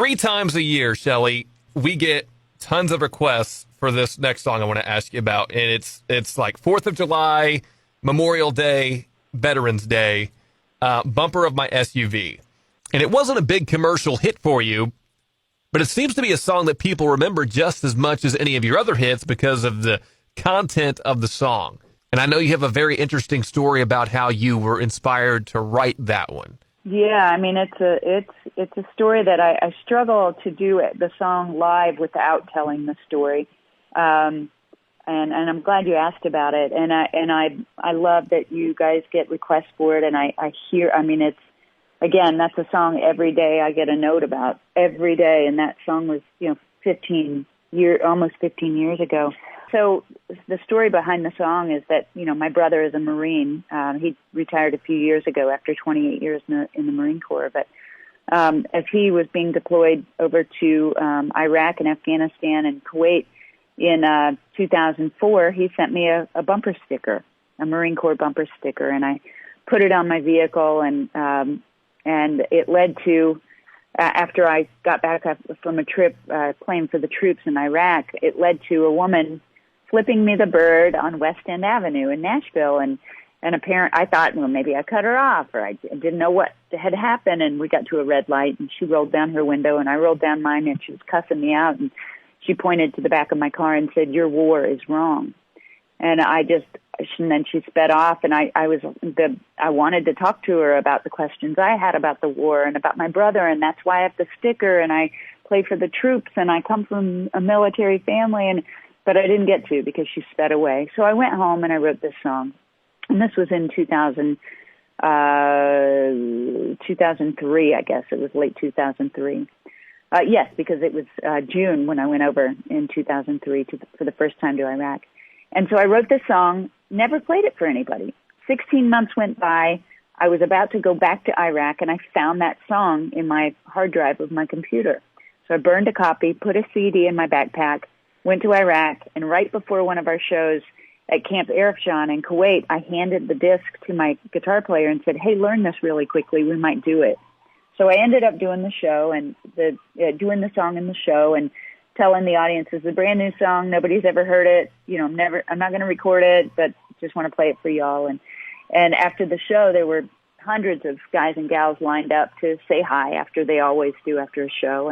3 times a year, Shelly, we get tons of requests for this next song I want to ask you about. And it's like 4th of July, Memorial Day, Veterans Day, Bumper of My SUV. And it wasn't a big commercial hit for you, but it seems to be a song that people remember just as much as any of your other hits because of the content of the song. And I know you have a very interesting story about how you were inspired to write that one. Yeah, I mean, it's a story that I struggle to do the song live without telling the story. And I'm glad you asked about it. And I love that you guys get requests for it. And I hear, I mean, again, that's a song every day I get a note about every day. And that song was, almost 15 years ago. So the story behind the song is that, my brother is a Marine. He retired a few years ago after 28 years in the Marine Corps. But as he was being deployed over to Iraq and Afghanistan and Kuwait in 2004, he sent me a bumper sticker, a Marine Corps bumper sticker, and I put it on my vehicle, and it led to, after I got back from a trip playing for the troops in Iraq, it led to a woman flipping me the bird on West End Avenue in Nashville, and I thought, well, maybe I cut her off, or I didn't know what had happened, and we got to a red light, and she rolled down her window, and I rolled down mine, and she was cussing me out, and she pointed to the back of my car and said, "Your war is wrong." And then she sped off, and I wanted to talk to her about the questions I had about the war and about my brother, and that's why I have the sticker, and I play for the troops, and I come from a military family, but I didn't get to because she sped away. So I went home and I wrote this song. And this was in 2003, I guess. It was late 2003. Yes, because it was June when I went over in 2003 for the first time to Iraq. And so I wrote this song, never played it for anybody. 16 months went by. I was about to go back to Iraq, and I found that song in my hard drive of my computer. So I burned a copy, put a CD in my backpack, went to Iraq, and right before one of our shows at Camp Arifjan in Kuwait, I handed the disc to my guitar player and said, "Hey, learn this really quickly. We might do it." So I ended up doing the show and doing the song in the show and telling the audience it's a brand new song. Nobody's ever heard it. I'm not going to record it, but just want to play it for y'all. And after the show, there were hundreds of guys and gals lined up to say hi after they always do after a show.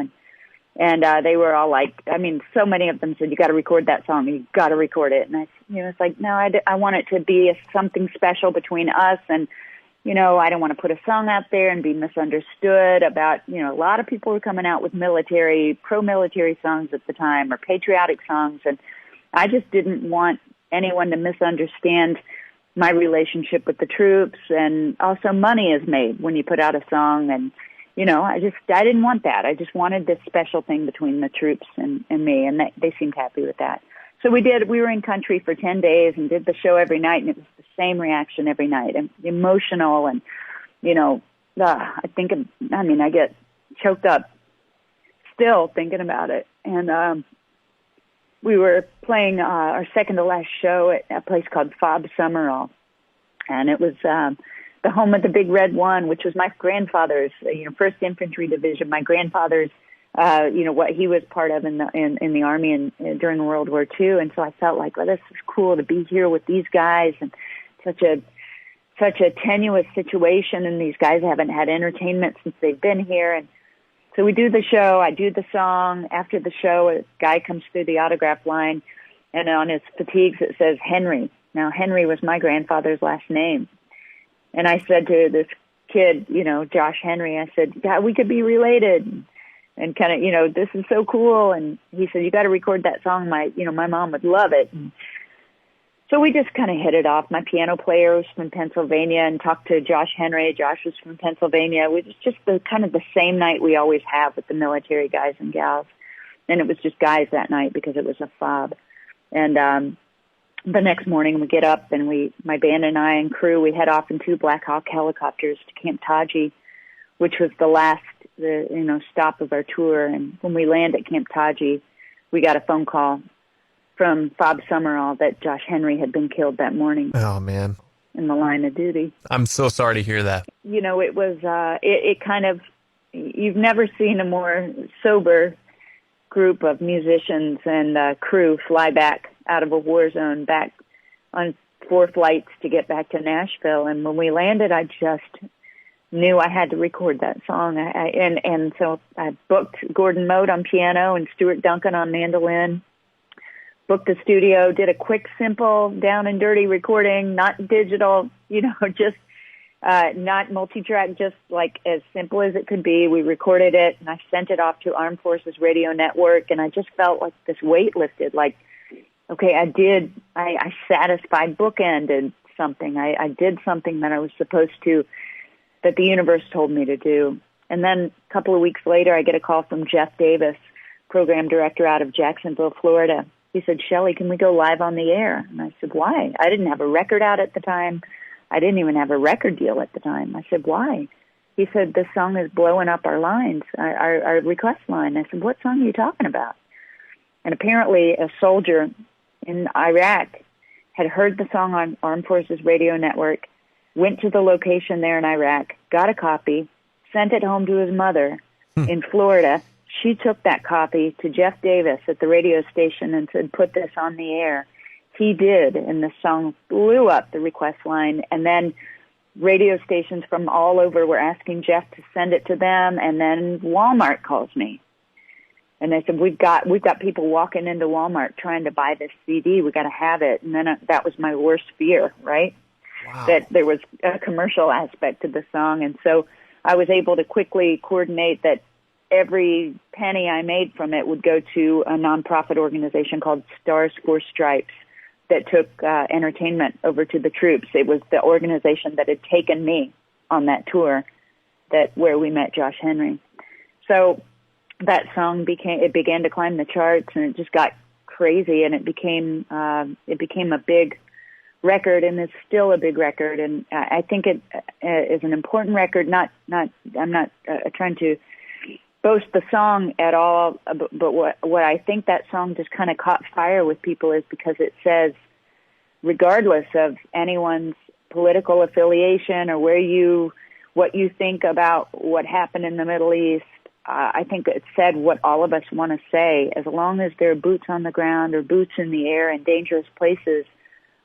And they were all like, so many of them said, "You got to record that song. You got to record it." And it's like, no, I want it to be something special between us. And, I don't want to put a song out there and be misunderstood about, a lot of people were coming out with pro-military songs at the time or patriotic songs. And I just didn't want anyone to misunderstand my relationship with the troops. And also money is made when you put out a song, and I didn't want that. I just wanted this special thing between the troops and me, and they seemed happy with that. So we were in country for 10 days and did the show every night, and it was the same reaction every night, and emotional, and, I get choked up still thinking about it. And we were playing our second to last show at a place called Fob Summerall, and it was the home of the Big Red One, which was my grandfather's, 1st Infantry Division. My grandfather's, what he was part of in the Army and during World War II. And so I felt like, well, this is cool to be here with these guys, and such a tenuous situation. And these guys haven't had entertainment since they've been here. And so we do the show. I do the song. After the show, a guy comes through the autograph line, and on his fatigues it says Henry. Now, Henry was my grandfather's last name. And I said to this kid, Josh Henry, I said, "Yeah, we could be related." And kind of, this is so cool. And he said, "You got to record that song. My mom would love it." And so we just kind of hit it off. My piano player was from Pennsylvania and talked to Josh Henry. Josh was from Pennsylvania. It was just the same night we always have with the military guys and gals. And it was just guys that night because it was a fob. And the next morning we get up and my band and I and crew, we head off in 2 Black Hawk helicopters to Camp Taji, which was the last stop of our tour. And when we land at Camp Taji, we got a phone call from Fob Summerall that Josh Henry had been killed that morning. Oh, man. In the line of duty. I'm so sorry to hear that. It was, it kind of, you've never seen a more sober group of musicians and crew fly back out of a war zone back on 4 flights to get back to Nashville. And when we landed, I just knew I had to record that song. And so I booked Gordon Mote on piano and Stuart Duncan on mandolin, booked the studio, did a quick, simple, down and dirty recording, not digital, just not multi-track, just like as simple as it could be. We recorded it, and I sent it off to Armed Forces Radio Network, and I just felt like this weight lifted, like, okay, I satisfied, bookended something. I did something that I was supposed to, that the universe told me to do. And then a couple of weeks later, I get a call from Jeff Davis, program director out of Jacksonville, Florida. He said, Shelley, can we go live on the air? And I said, why? I didn't have a record out at the time. I didn't even have a record deal at the time. I said, why? He said, this song is blowing up our lines, our request line. I said, what song are you talking about? And apparently a soldier in Iraq had heard the song on Armed Forces Radio Network, went to the location there in Iraq, got a copy, sent it home to his mother in Florida. She took that copy to Jeff Davis at the radio station and said, put this on the air. He did, and the song blew up the request line. And then radio stations from all over were asking Jeff to send it to them. And then Walmart calls me. And they said, we've got people walking into Walmart trying to buy this CD. We got to have it. And then that was my worst fear, right? Wow. That there was a commercial aspect to the song. And so I was able to quickly coordinate that every penny I made from it would go to a nonprofit organization called Stars for Stripes that took entertainment over to the troops. It was the organization that had taken me on that tour where we met Josh Henry. So that song began to climb the charts, and it just got crazy, and it became a big record, and it's still a big record. And I think it is an important record. I'm not trying to boast the song at all, but what I think that song just kind of caught fire with people is because it says, regardless of anyone's political affiliation or what you think about what happened in the Middle East, I think it said what all of us want to say. As long as there are boots on the ground or boots in the air in dangerous places,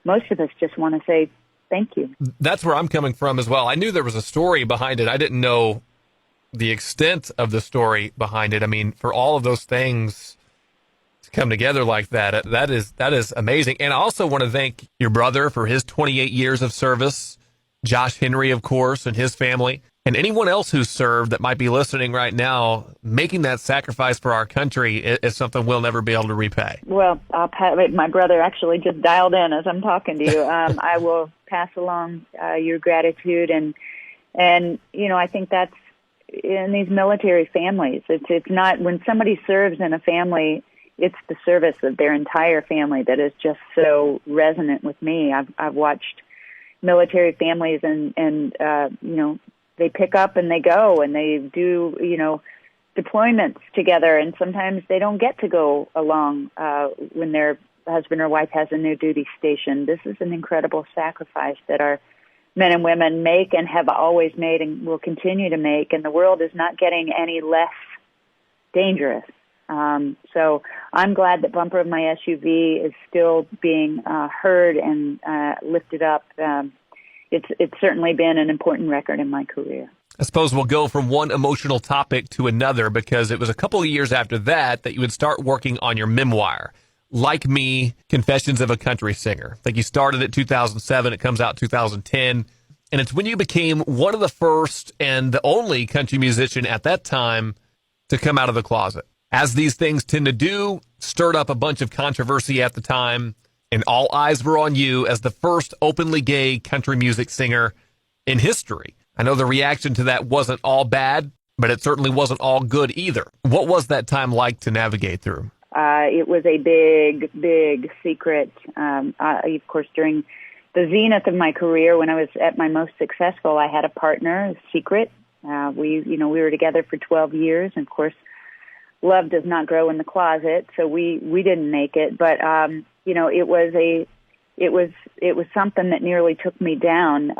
most of us just want to say thank you. That's where I'm coming from as well. I knew there was a story behind it. I didn't know the extent of the story behind it. I mean, for all of those things to come together like that, that is amazing. And I also want to thank your brother for his 28 years of service, Josh Henry, of course, and his family, and anyone else who's served that might be listening right now. Making that sacrifice for our country is something we'll never be able to repay. Well, my brother actually just dialed in as I'm talking to you. I will pass along your gratitude, and I think that's in these military families. It's not when somebody serves in a family, it's the service of their entire family that is just so resonant with me. I've watched military families and they pick up and they go and they do, deployments together, and sometimes they don't get to go along when their husband or wife has a new duty station. This is an incredible sacrifice that our men and women make and have always made and will continue to make, and the world is not getting any less dangerous. So I'm glad that Bumper of My SUV is still being heard and lifted up. It's certainly been an important record in my career. I suppose we'll go from one emotional topic to another, because it was a couple of years after that you would start working on your memoir, Like Me, Confessions of a Country Singer. I think you started it 2007. It comes out 2010. And it's when you became one of the first and the only country musician at that time to come out of the closet. As these things tend to do, stirred up a bunch of controversy at the time, and all eyes were on you as the first openly gay country music singer in history. I know the reaction to that wasn't all bad, but it certainly wasn't all good either. What was that time like to navigate through? It was a big, big secret. Of course, during the zenith of my career, when I was at my most successful, I had a partner, a secret. We were together for 12 years, and of course, love does not grow in the closet, so we didn't make it. But it was something that nearly took me down.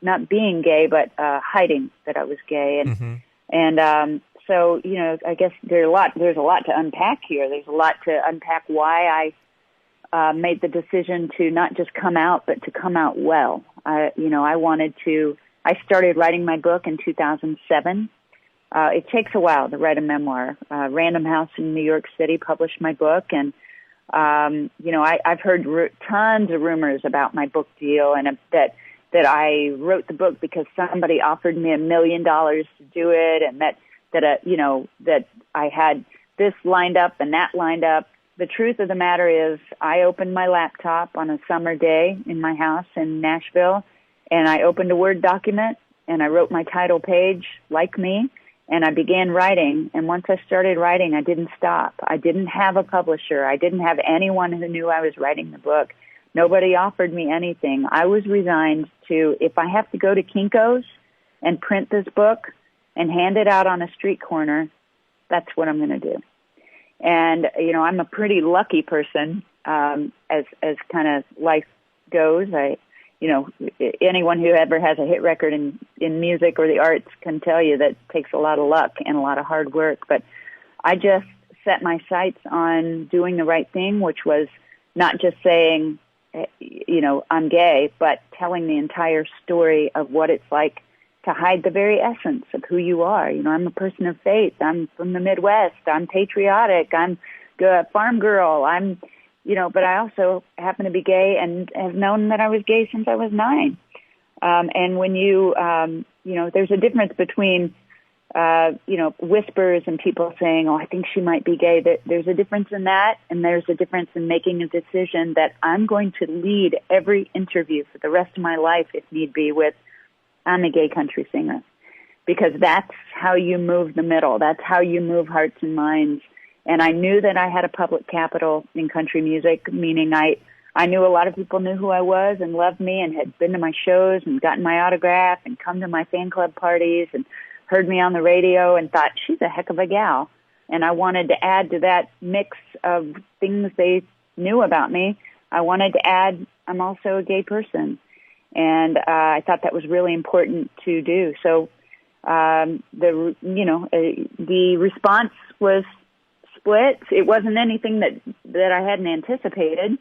Not being gay, but hiding that I was gay, and And so, I guess there's a lot to unpack here. There's a lot to unpack why I made the decision to not just come out, but to come out well. I started writing my book in 2007. It takes a while to write a memoir. Random House in New York City published my book, and I've heard tons of rumors about my book deal, and that I wrote the book because somebody offered me $1 million to do it, and that I had this lined up and that lined up. The truth of the matter is, I opened my laptop on a summer day in my house in Nashville, and I opened a Word document, and I wrote my title page, Like Me, and I began writing. And once I started writing, I didn't stop. I didn't have a publisher. I didn't have anyone who knew I was writing the book. Nobody offered me anything. I was resigned to, if I have to go to Kinko's and print this book and hand it out on a street corner, that's what I'm going to do. And, I'm a pretty lucky person, as kind of life goes. Anyone who ever has a hit record in music or the arts can tell you that it takes a lot of luck and a lot of hard work. But I just set my sights on doing the right thing, which was not just saying, I'm gay, but telling the entire story of what it's like to hide the very essence of who you are. I'm a person of faith. I'm from the Midwest. I'm patriotic. I'm a farm girl. But I also happen to be gay and have known that I was gay since I was 9. And when there's a difference between, whispers and people saying, oh, I think she might be gay. There's a difference in that, and there's a difference in making a decision that I'm going to lead every interview for the rest of my life, if need be, with, I'm a gay country singer. Because that's how you move the middle. That's how you move hearts and minds. And I knew that I had a public capital in country music, meaning I knew a lot of people knew who I was and loved me and had been to my shows and gotten my autograph and come to my fan club parties and heard me on the radio and thought, she's a heck of a gal. And I wanted to add to that mix of things they knew about me. I wanted to add, I'm also a gay person. And I thought that was really important to do. So the response was split. It wasn't anything that I hadn't anticipated.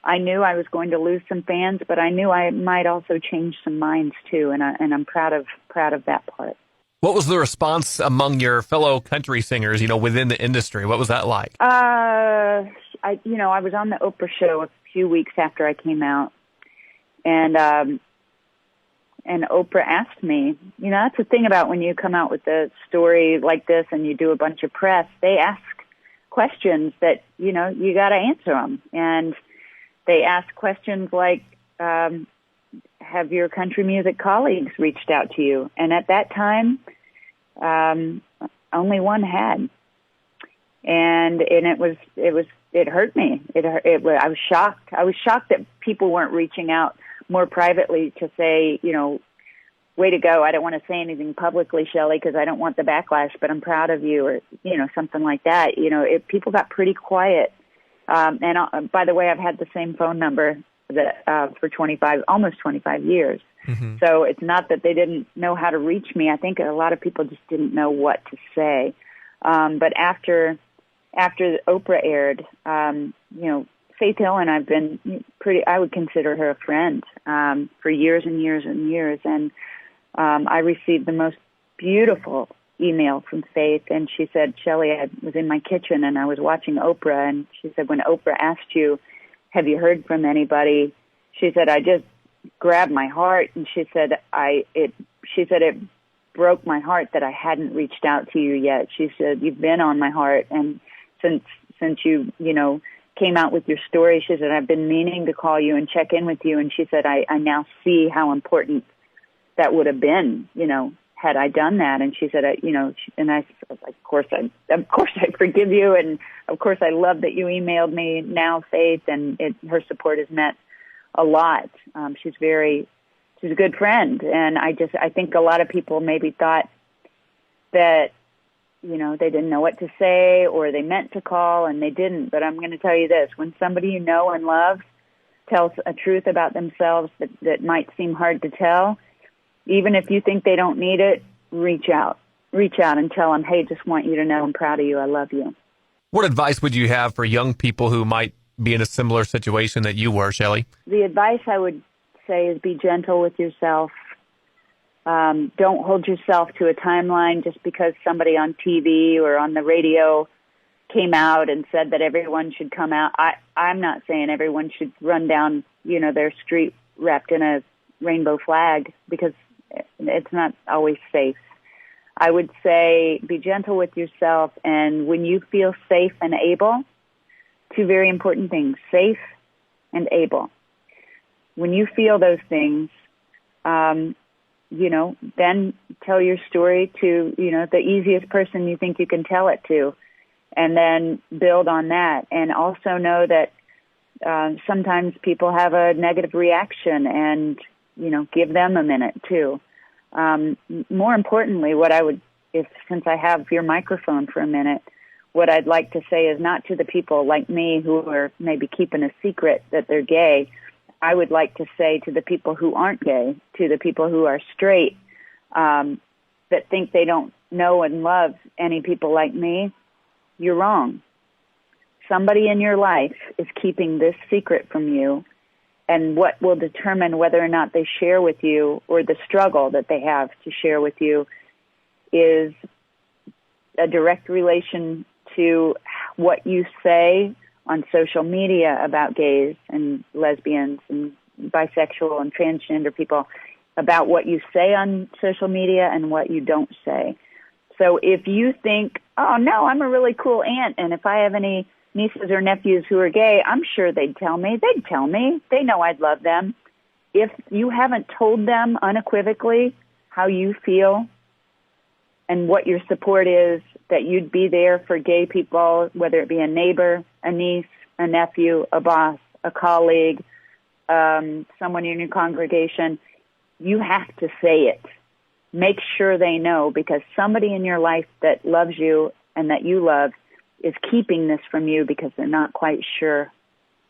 I knew I was going to lose some fans, but I knew I might also change some minds too, and I'm proud of that part. What was the response among your fellow country singers, within the industry? What was that like? I was on the Oprah show a few weeks after I came out, and Oprah asked me, that's the thing about when you come out with a story like this and you do a bunch of press, they ask questions that, you got to answer them. And they ask questions like, have your country music colleagues reached out to you? And at that time, only one had. And it hurt me. I was shocked. I was shocked that people weren't reaching out more privately to say, way to go. I don't want to say anything publicly, Shelley, because I don't want the backlash, but I'm proud of you, or, something like that. People got pretty quiet. And by the way, I've had the same phone number for almost 25 years. Mm-hmm. So it's not that they didn't know how to reach me. I think a lot of people just didn't know what to say. But after Oprah aired, Faith Hill and I've been I would consider her a friend, for years and years and years. And, I received the most beautiful email from Faith, and she said, Shelley, I was in my kitchen and I was watching Oprah, and she said, when Oprah asked you, have you heard from anybody? She said, I just grabbed my heart, and she said, it broke my heart that I hadn't reached out to you yet. She said, you've been on my heart, and since you, came out with your story, she said, I've been meaning to call you and check in with you, and she said, I now see how important that would have been, had I done that. And she said, and I was like, of course I forgive you. And of course I love that you emailed me now, Faith, and her support has meant a lot. She's a good friend. And I think a lot of people maybe thought that, they didn't know what to say, or they meant to call and they didn't. But I'm going to tell you this, when somebody you know and love tells a truth about themselves that might seem hard to tell, even if you think they don't need it, reach out reach out and tell them, hey, just want you to know I'm proud of you. I love you. What advice would you have for young people who might be in a similar situation that you were, Shelley? The advice I would say is be gentle with yourself. Don't hold yourself to a timeline just because somebody on TV or on the radio came out and said that everyone should come out. I'm not saying everyone should run down, their street wrapped in a rainbow flag, because it's not always safe. I would say be gentle with yourself, and when you feel safe and able, two very important things, safe and able. When you feel those things, then tell your story to, the easiest person you think you can tell it to, and then build on that. And also know that sometimes people have a negative reaction, and, give them a minute too. More importantly, since I have your microphone for a minute, what I'd like to say is not to the people like me who are maybe keeping a secret that they're gay. I would like to say to the people who aren't gay, to the people who are straight, that think they don't know and love any people like me, you're wrong. Somebody in your life is keeping this secret from you, and what will determine whether or not they share with you, or the struggle that they have to share with you, is a direct relation to what you say on social media about gays and lesbians and bisexual and transgender people, about what you say on social media and what you don't say. So if you think, oh, no, I'm a really cool aunt, and if I have any nieces or nephews who are gay, I'm sure they'd tell me. They'd tell me. They know I'd love them. If you haven't told them unequivocally how you feel and what your support is, that you'd be there for gay people, whether it be a neighbor, a niece, a nephew, a boss, a colleague, someone in your congregation, you have to say it. Make sure they know, because somebody in your life that loves you and that you love is keeping this from you because they're not quite sure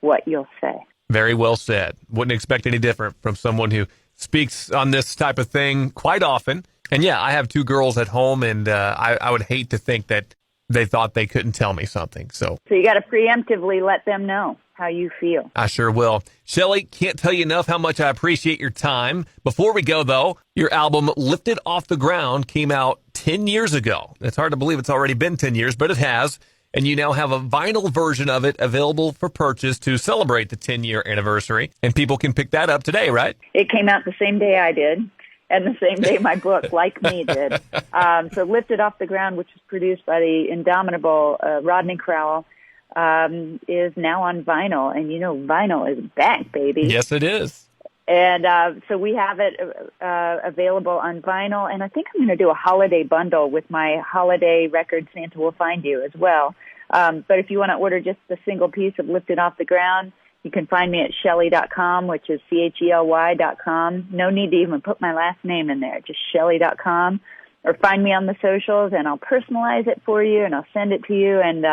what you'll say. Very well said. Wouldn't expect any different from someone who speaks on this type of thing quite often. And yeah, I have two girls at home, and I would hate to think that they thought they couldn't tell me something. So you got to preemptively let them know how you feel. I sure will. Shelley, can't tell you enough how much I appreciate your time. Before we go, though, your album Lifted Off the Ground came out 10 years ago. It's hard to believe it's already been 10 years, but it has. And you now have a vinyl version of it available for purchase to celebrate the 10-year anniversary. And people can pick that up today, right? It came out the same day I did, and the same day my book, Like Me, did. So Lifted Off the Ground, which was produced by the indomitable Rodney Crowell, is now on vinyl. And, vinyl is back, baby. Yes, it is. And so we have it available on vinyl. And I think I'm going to do a holiday bundle with my holiday record, Santa Will Find You, as well. But if you want to order just a single piece of Lifted Off the Ground, you can find me at Shelley.com, which is CHELY.com. No need to even put my last name in there, just Shelley.com. Or find me on the socials, and I'll personalize it for you, and I'll send it to you. And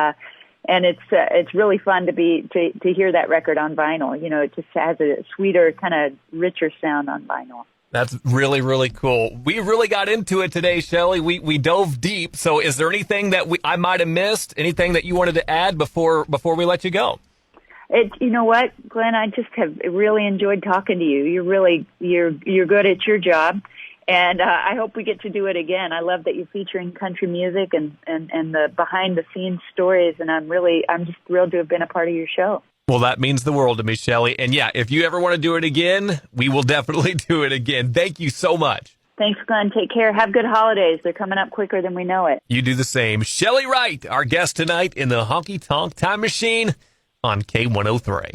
it's really fun to hear that record on vinyl. It just has a sweeter, kind of richer sound on vinyl. That's really, really cool. We really got into it today, Shelley. We dove deep. So is there anything that I might have missed? Anything that you wanted to add before we let you go? You know what, Glenn? I just have really enjoyed talking to you. You're good at your job, and I hope we get to do it again. I love that you're featuring country music and the behind the scenes stories, and I'm just thrilled to have been a part of your show. Well, that means the world to me, Shelley. And yeah, if you ever want to do it again, we will definitely do it again. Thank you so much. Thanks, Glenn. Take care. Have good holidays. They're coming up quicker than we know it. You do the same. Shelley Wright, our guest tonight in the Honky Tonk Time Machine on K103.